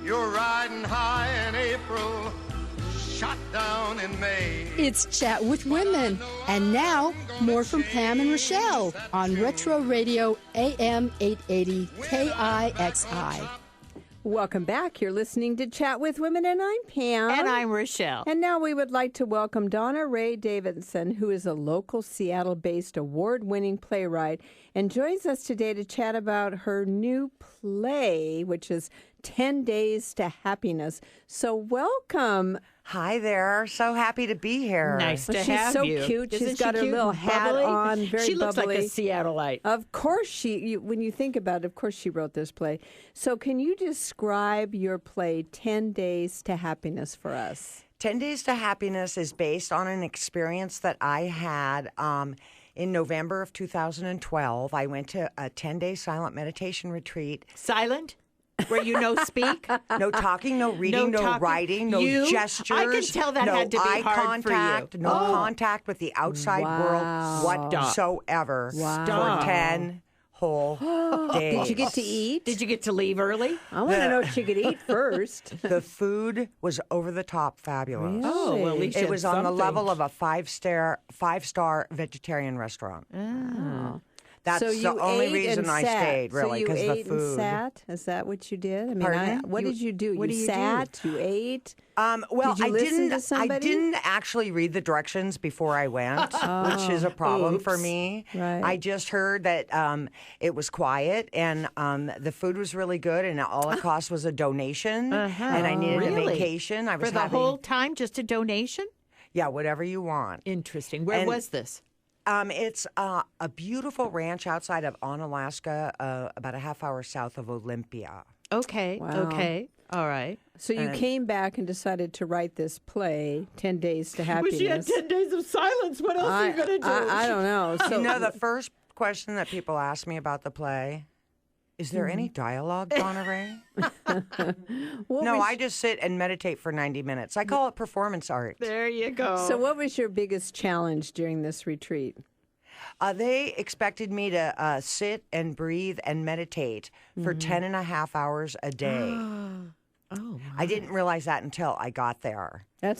You're riding high in April, shot down in May. It's Chat with Women. And now, more from Pam and Rochelle on Retro Radio AM 880 KIXI. Welcome back. You're listening to Chat with Women, and I'm Pam. And I'm Rochelle. And now we would like to welcome Donna Davidson, who is a local Seattle-based award-winning playwright, and joins us today to chat about her new play, which is 10 Days to Happiness. So welcome. Hi there. So happy to be here. Nice to She's have so you. cute. Isn't She's got she her cute little and hat bubbly? on, very She looks bubbly. like a Seattleite. Of course, when you think about it, of course she wrote this play. So can you describe your play, 10 Days to Happiness, for us? 10 Days to Happiness is based on an experience that I had in November of 2012. I went to a 10-day silent meditation retreat. Silent? Where you no speak? No talking, no reading, no talking. writing, no gestures. I can tell that no had to be eye hard contact, for you. no contact with the outside Wow. world whatsoever Wow. for 10 whole days. Did you get to eat? Did you get to leave early? I want to know what you could eat first. The food was over the top fabulous. Oh, well, at least you It had was on the something. level of a five-star vegetarian restaurant. Oh. That's So the you only ate reason and I sat. stayed, really, so because you the ate food. and sat? Is that what you did? I mean, Pardon? what did you do? what You do you sat, you ate? Well, Did you listen to I somebody? didn't actually read the directions before I went, which is a problem for Oops. me. Right. I just heard that it was quiet and the food was really good, and all it cost was a donation, and I needed a Really? vacation. I was For the having, whole time, just a donation? yeah, whatever you want. Interesting. Where And- was this? It's a beautiful ranch outside of Onalaska, about a half hour south of Olympia. Okay. Wow. Okay. All right. So you came back and decided to write this play, 10 Days to Happiness. Well, she had 10 days of silence. What else are you going to do? I don't know. So You know, the first question that people ask me about the play, is there any dialogue, Donna Ray? what No, was- I just sit and meditate for 90 minutes. I call it performance art. There you go. So what was your biggest challenge during this retreat? They expected me to sit and breathe and meditate for 10 and a half hours a day. Oh, I didn't realize that until I got there. That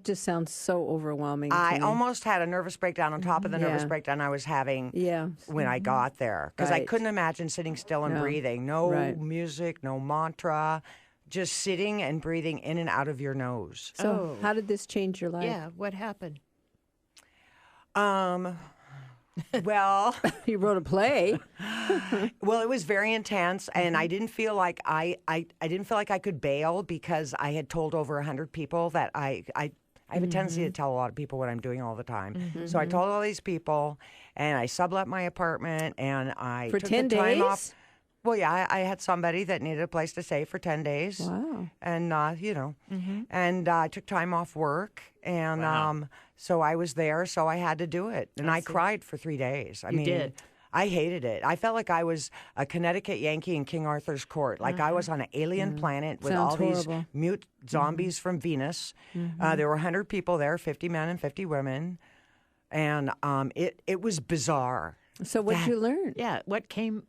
just sounds so overwhelming. I to me. almost had a nervous breakdown on top of the nervous Yeah. breakdown I was having Yeah. when I got there. Because I Right. couldn't imagine sitting still and No. breathing. No Right. music, no mantra, just sitting and breathing in and out of your nose. So how did this change your life? yeah. What happened? Well, You wrote a play. well, it was very intense, and I didn't feel like I didn't feel like I could bail because I had told over 100 people that I have a tendency to tell a lot of people what I'm doing all the time. So I told all these people, and I sublet my apartment, and I For took 10 the time days? off. Well, yeah, I had somebody that needed a place to stay for 10 days. Wow. And, and I took time off work, and so I was there, so I had to do it. And I cried for 3 days. I mean, did. I hated it. I felt like I was a Connecticut Yankee in King Arthur's court, like I was on an alien planet with Sounds all these horrible. mute zombies from Venus. There were 100 people there, 50 men and 50 women. And it was bizarre. So what did you learn? Yeah. What came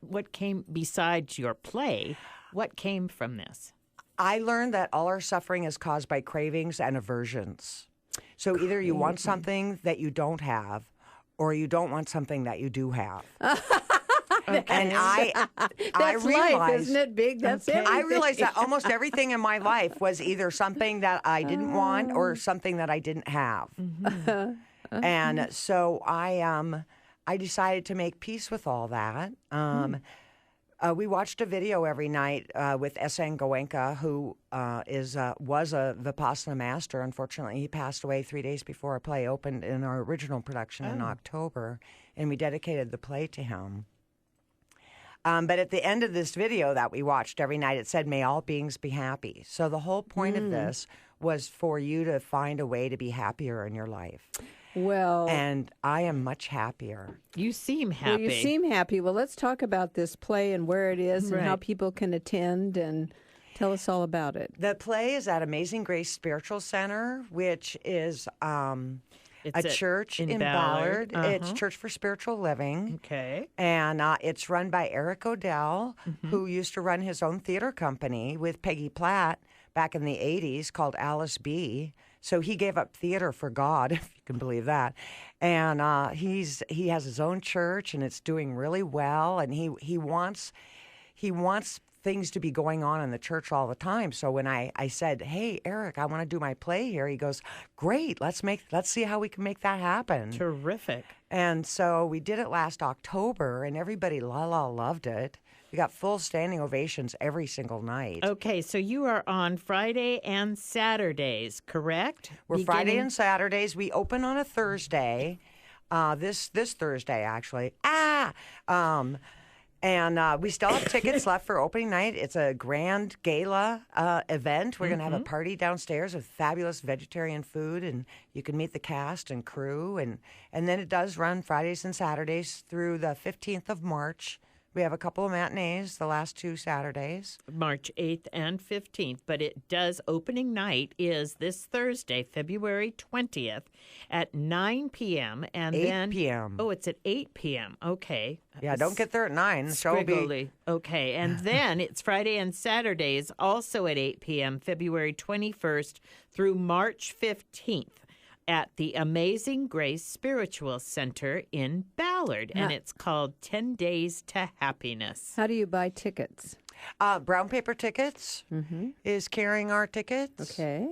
besides your play? What came from this? I learned that all our suffering is caused by cravings and aversions. So either you want something that you don't have, or you don't want something that you do have. And I That's realized, life, isn't it? Big. That's it. I realized that almost everything in my life was either something that I didn't want or something that I didn't have. And so I decided to make peace with all that. We watched a video every night with S.N. Goenka, who was a Vipassana master. Unfortunately, he passed away 3 days before our play opened in our original production in October, and we dedicated the play to him. But at the end of this video that we watched every night, it said, "May all beings be happy." So the whole point of this was for you to find a way to be happier in your life. Well, And I am much happier. You seem happy. well, you seem happy. Well, let's talk about this play and where it is and how Right. people can attend, and tell us all about it. The play is at Amazing Grace Spiritual Center, which is It's a church in Ballard. It's Church for Spiritual Living. Okay. And it's run by Eric Odell, who used to run his own theater company with Peggy Platt back in the 80s called Alice B. So he gave up theater for God, if you can believe that. And he has his own church, and it's doing really well. And he wants things to be going on in the church all the time. So when I said, "Hey, Eric, I want to do my play here," he goes, "Great, let's see how we can make that happen." Terrific. And so we did it last October, and everybody loved it. We got full standing ovations every single night. Okay, so you are on Friday and Saturdays, correct? We're Friday and Saturdays. We open on a Thursday, this Thursday actually. And we still have tickets left for opening night. It's a grand gala event. We're going to have a party downstairs with fabulous vegetarian food, and you can meet the cast and crew. And then it does run Fridays and Saturdays through the 15th of March. We have a couple of matinees the last 2 Saturdays. March 8th and 15th, but it does, opening night is this Thursday, February 20th at 9 p.m. and 8 p.m. Oh, it's at 8 p.m. Okay. Yeah, don't get there at 9. So Squiggly. Okay, and then it's Friday and Saturdays also at 8 p.m., February 21st through March 15th. At the Amazing Grace Spiritual Center in Ballard, and it's called 10 Days to Happiness. How do you buy tickets? Brown Paper Tickets is carrying our tickets. Okay.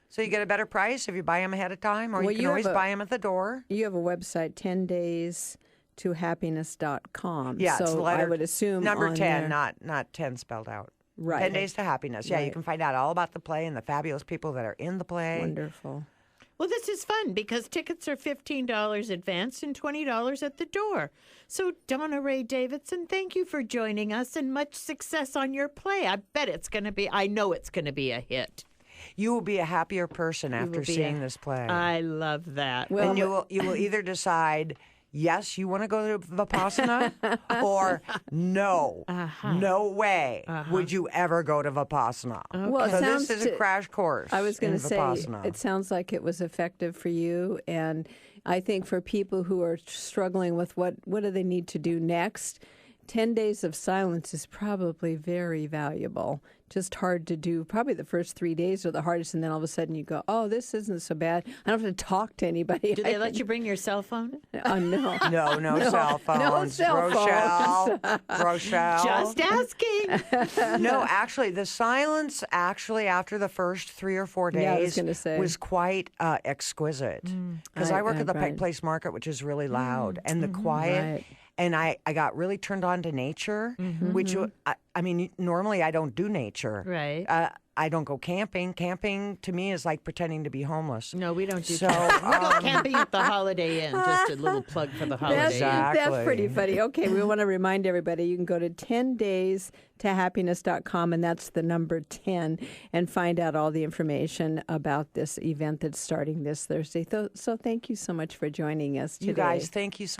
So you get a better price if you buy them ahead of time, or you can always buy them at the door. You have a website, 10daystohappiness.com. Yeah, so it's the letter, I would assume number on 10, there. not 10 spelled out. Right. 10 Days to Happiness. Yeah, you Right. can find out all about the play and the fabulous people that are in the play. Wonderful. Well, this is fun because tickets are $15 advance and $20 at the door. So, Donna Ray Davidson, thank you for joining us and much success on your play. I know it's going to be a hit. You will be a happier person after seeing this play. I love that. Well, and you will either decide, yes, you want to go to Vipassana, or no, no way would you ever go to Vipassana. Well, so this is a crash course. I was going to say, Vipassana. it sounds like it was effective for you, and I think for people who are struggling with what do they need to do next, 10 days of silence is probably very valuable. Just hard to do. Probably the first 3 days are the hardest, and then all of a sudden you go, oh, this isn't so bad. I don't have to talk to anybody. Do they let you bring your cell phone? Oh, no. No cell phones. No cell phones. Rochelle. Just asking. No, actually, the silence after the first 3 or 4 days Yeah, I was gonna say. was quite exquisite. Because I work at the Pike right. Place Market, which is really loud, and the quiet. Right. And I got really turned on to nature, which, I mean, normally I don't do nature. Right. I don't go camping. Camping to me is like pretending to be homeless. No, we don't do So, camping. We go camping at the Holiday Inn. Just a little plug for the Holiday Inn. Exactly. That's pretty funny. Okay, we want to remind everybody you can go to 10daystohappiness.com, and that's the number 10, and find out all the information about this event that's starting this Thursday. So thank you so much for joining us today. You guys, thank you so